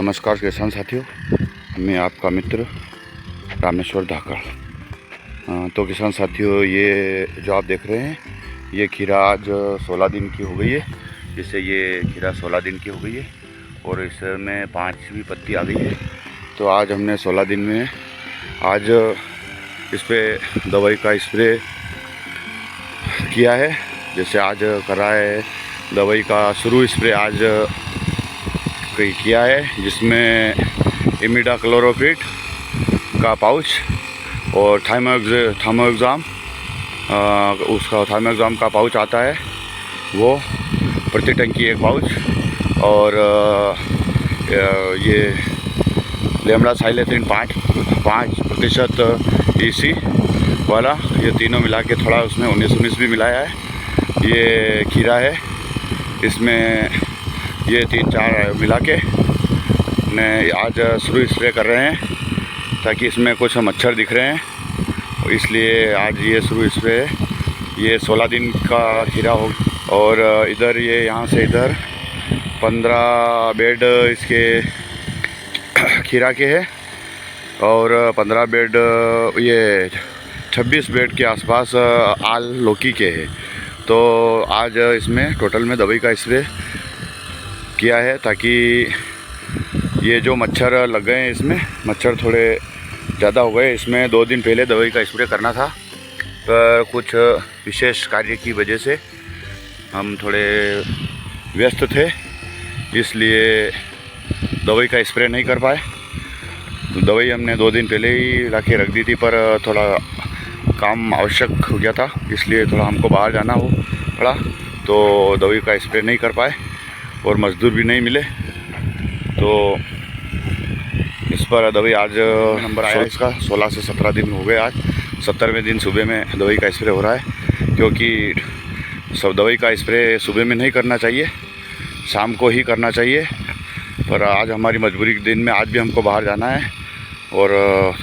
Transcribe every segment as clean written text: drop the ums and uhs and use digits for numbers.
नमस्कार किसान साथियों, मैं आपका मित्र रामेश्वर धाकड़। तो किसान साथियों, ये जो आप देख रहे हैं ये खीरा आज 16 दिन की हो गई है। जिससे ये खीरा 16 दिन की हो गई है और इसमें 5वीं पत्ती आ गई है। तो आज हमने 16 दिन में आज इस पर दवाई का स्प्रे किया है। जैसे आज कर रहा है दवाई का शुरू स्प्रे आज किया है, जिसमें इमिडाक्लोरोपिड का पाउच और थाइमोग्राम उसका थाइमोग्राम का पाउच आता है, वो प्रति टंकी एक पाउच। और ये लेमडासाइलेथ्रिन 5% EC वाला, ये तीनों मिला के थोड़ा उसमें 19 भी मिलाया है। ये खीरा है, इसमें ये 3-4 मिला के ने आज शुरू स्प्रे कर रहे हैं, ताकि इसमें कुछ मच्छर दिख रहे हैं, इसलिए आज ये शुरू स्प्रे। ये 16 दिन का खीरा हो और इधर ये यहाँ से इधर 15 बेड इसके खीरा के है और 15 बेड ये 26 बेड के आसपास आल लौकी के है। तो आज इसमें टोटल में दवाई का स्प्रे किया है, ताकि ये जो मच्छर लग गए हैं, इसमें मच्छर थोड़े ज़्यादा हो गए। इसमें 2 दिन पहले दवाई का स्प्रे करना था, पर कुछ विशेष कार्य की वजह से हम थोड़े व्यस्त थे, इसलिए दवाई का स्प्रे नहीं कर पाए। दवाई हमने 2 दिन पहले ही ला के रख दी थी, पर थोड़ा काम आवश्यक हो गया था, इसलिए थोड़ा हमको बाहर जाना पड़ा, तो दवाई का स्प्रे नहीं कर पाए और मज़दूर भी नहीं मिले। तो इस पर दवाई आज नंबर आया इसका 16 से 17 दिन हो गए। आज 70वें दिन सुबह में दवाई का स्प्रे हो रहा है, क्योंकि सब दवाई का स्प्रे सुबह में नहीं करना चाहिए, शाम को ही करना चाहिए। पर आज हमारी मजबूरी के दिन में आज भी हमको बाहर जाना है और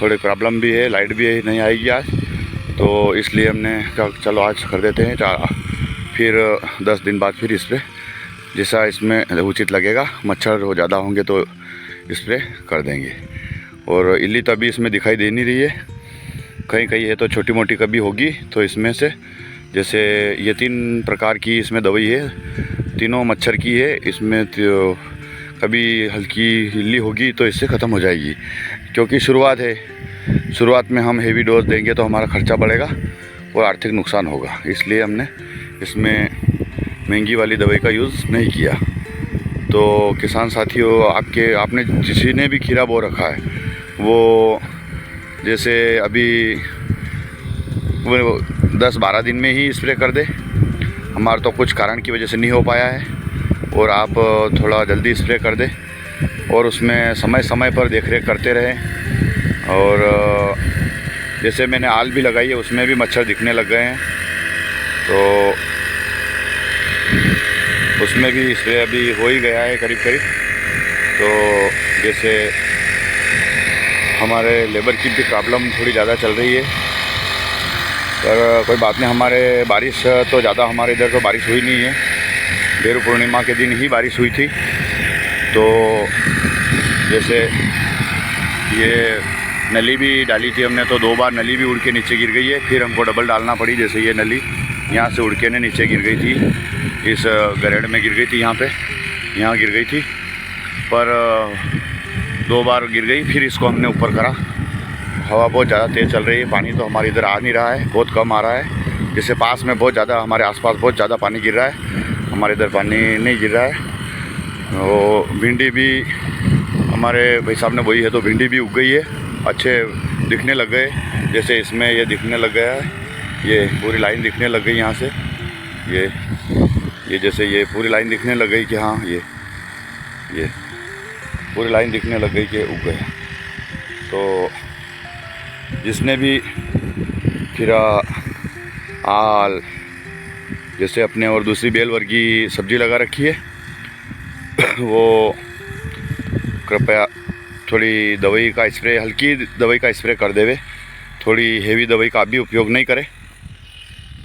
थोड़ी प्रॉब्लम भी है, लाइट भी नहीं आएगी आज, तो इसलिए हमने कहा चलो आज कर देते हैं। फिर 10 दिन बाद फिर स्प्रे जैसा इसमें उचित लगेगा, मच्छर हो ज़्यादा होंगे तो स्प्रे कर देंगे। और इल्ली तभी इसमें दिखाई दे नहीं रही है, कहीं कहीं है तो छोटी मोटी कभी होगी। तो इसमें से जैसे ये 3 प्रकार की इसमें दवाई है, तीनों मच्छर की है। इसमें तो कभी हल्की इल्ली होगी तो इससे ख़त्म हो जाएगी, क्योंकि शुरुआत है। शुरुआत में हम हेवी डोज देंगे तो हमारा खर्चा बढ़ेगा और आर्थिक नुकसान होगा, इसलिए हमने इसमें महंगी वाली दवाई का यूज़ नहीं किया। तो किसान साथियों, आपने किसी ने भी खीरा बो रखा है, वो जैसे अभी 10-12 दिन में ही स्प्रे कर दे। हमारा तो कुछ कारण की वजह से नहीं हो पाया है, और आप थोड़ा जल्दी स्प्रे कर दे और उसमें समय समय पर देख रेख करते रहें। और जैसे मैंने आल भी लगाई है, उसमें भी मच्छर दिखने लग गए हैं, तो उसमें भी स्प्रे अभी हो ही गया है करीब। तो जैसे हमारे लेबर की भी प्रॉब्लम थोड़ी ज़्यादा चल रही है, पर कोई बात नहीं। हमारे बारिश तो ज़्यादा हमारे इधर तो बारिश हुई नहीं है, गुरु पूर्णिमा के दिन ही बारिश हुई थी। तो जैसे ये नली भी डाली थी हमने, तो 2 बार नली भी उड़ के नीचे गिर गई है, फिर हमको डबल डालना पड़ी। जैसे ये नली यहाँ से उड़ के नीचे गिर गई थी, इस गरेड़ में गिर गई थी, यहाँ गिर गई थी, पर 2 बार गिर गई। फिर इसको हमने ऊपर करा। हवा बहुत ज़्यादा तेज़ चल रही है, पानी तो हमारे इधर आ नहीं रहा है, बहुत कम आ रहा है। जैसे पास में बहुत ज़्यादा, हमारे आसपास बहुत ज़्यादा पानी गिर रहा है, हमारे इधर पानी नहीं गिर रहा है। और भिंडी भी हमारे भाई साहब ने बोई है, तो भिंडी भी उग गई है, अच्छे दिखने लग गए। जैसे इसमें ये दिखने लग गया है, ये पूरी लाइन दिखने लग गई यहाँ से, ये जैसे ये पूरी लाइन दिखने लग गई कि हाँ ये पूरी लाइन दिखने लग गई कि उग गया। तो जिसने भी खीरा, आल जैसे अपने और दूसरी बेल वर्गी सब्जी लगा रखी है, वो कृपया थोड़ी दवाई का स्प्रे, हल्की दवाई का स्प्रे कर देवे। थोड़ी हेवी दवाई का भी उपयोग नहीं करें,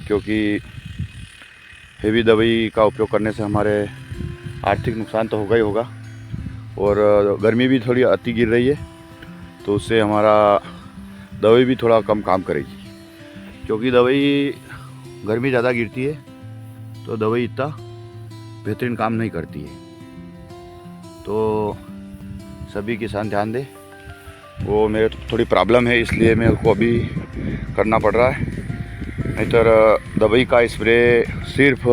क्योंकि हेवी दवाई का उपयोग करने से हमारे आर्थिक नुकसान तो होगा ही होगा, और गर्मी भी थोड़ी अति गिर रही है, तो उससे हमारा दवाई भी थोड़ा कम काम करेगी, क्योंकि दवाई गर्मी ज़्यादा गिरती है तो दवाई इतना बेहतरीन काम नहीं करती है। तो सभी किसान ध्यान दें, वो मेरे थोड़ी प्रॉब्लम है इसलिए मेरे को अभी करना पड़ रहा है, नहीं तो दवाई का स्प्रे सिर्फ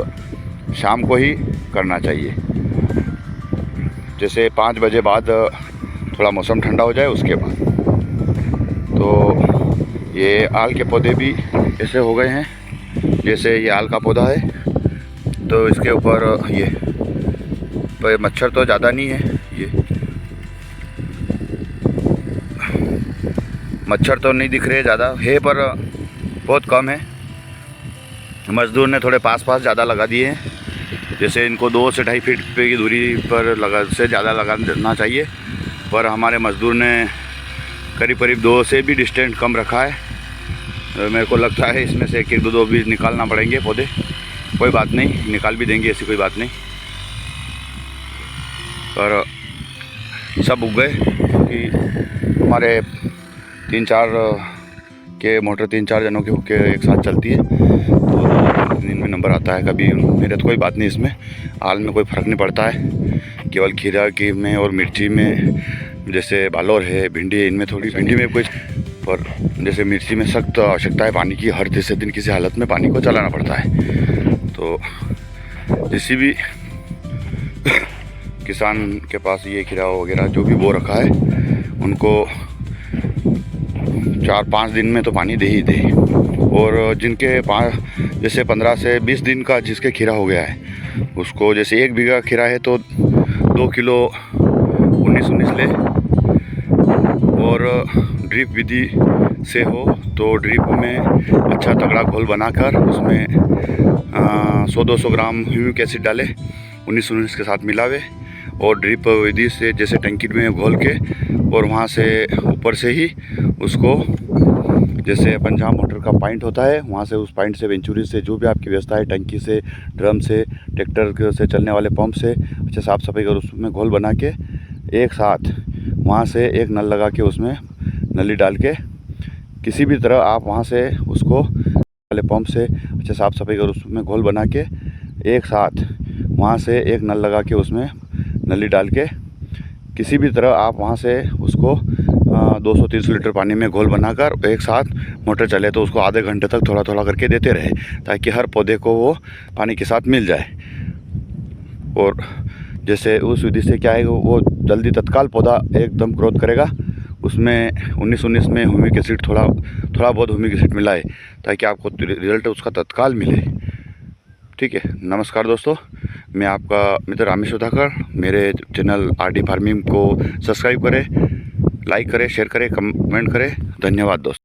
शाम को ही करना चाहिए। जैसे 5 बजे बाद थोड़ा मौसम ठंडा हो जाए उसके बाद। तो ये आल के पौधे भी ऐसे हो गए हैं, जैसे ये आल का पौधा है तो इसके ऊपर ये पर मच्छर तो ज़्यादा नहीं है, ये मच्छर तो नहीं दिख रहे ज़्यादा है, पर बहुत कम है। मज़दूर ने थोड़े पास ज़्यादा लगा दिए हैं, जैसे इनको 2 से 2.5 फीट की दूरी पर से ज़्यादा लगाना चाहिए, पर हमारे मज़दूर ने करीब 2 से भी डिस्टेंस कम रखा है। मेरे को लगता है इसमें से 1-2 भी निकालना पड़ेंगे पौधे, कोई बात नहीं, निकाल भी देंगे, ऐसी कोई बात नहीं। पर सब उग गए, क्योंकि हमारे 3-4 के मोटर 3-4 जनों के एक साथ चलती है, तो दिन में नंबर आता है कभी। मेरे तो कोई बात नहीं, इसमें हाल में कोई फ़र्क नहीं पड़ता है, केवल खीरा की में और मिर्ची में, जैसे बालोर है, भिंडी है, इनमें थोड़ी, भिंडी में कुछ, पर जैसे मिर्ची में सख्त आवश्यकता है पानी की, हर तीसरे दिन किसी हालत में पानी को चलाना पड़ता है। तो किसी भी किसान के पास ये खीरा वगैरह जो भी बो रखा है, उनको 4-5 दिन में तो पानी दे ही दे। और जिनके पास जैसे 15 से 20 दिन का जिसके खीरा हो गया है, उसको जैसे 1 बीघा खीरा है तो 2 किलो 19-19 ले। और ड्रिप विधि से हो तो ड्रिप में अच्छा तगड़ा घोल बनाकर उसमें 100-200 ग्राम ह्यूमिक एसिड डाले, 19-19 के साथ मिलावे, और ड्रिप विधि से जैसे टंकी में घोल के, और वहाँ से ऊपर से ही उसको, जैसे अपन जहाँ मोटर का पॉइंट होता है वहाँ से, उस पॉइंट से वेंचुरी से जो भी आपकी व्यवस्था है, टंकी से, ड्रम से, ट्रैक्टर से चलने वाले पंप से अच्छा साफ़ सफाई कर उसमें घोल बना के एक साथ वहाँ से एक नल लगा के उसमें नली डाल के, किसी भी तरह आप वहाँ से उसको वाले पंप से अच्छा साफ़ सफाई कर उसमें घोल बना के एक साथ वहाँ से एक नल लगा के उसमें नली डाल के, किसी भी तरह आप वहाँ से उसको 200-300 लीटर पानी में घोल बनाकर एक साथ मोटर चले तो उसको आधे घंटे तक थोड़ा थोड़ा करके देते रहे, ताकि हर पौधे को वो पानी के साथ मिल जाए। और जैसे उस विधि से क्या है, वो जल्दी तत्काल पौधा एकदम ग्रोथ करेगा। उसमें 19-19 में ह्यूमिक एसिड थोड़ा बहुत ह्यूमिक एसिड मिलाए, ताकि आपको रिजल्ट उसका तत्काल मिले। ठीक है, नमस्कार दोस्तों, मैं आपका मित्र रामेश सुधाकर। मेरे चैनल आरडी फार्मिंग को सब्सक्राइब करें, लाइक करें, शेयर करें, कमेंट करें। धन्यवाद दोस्तों।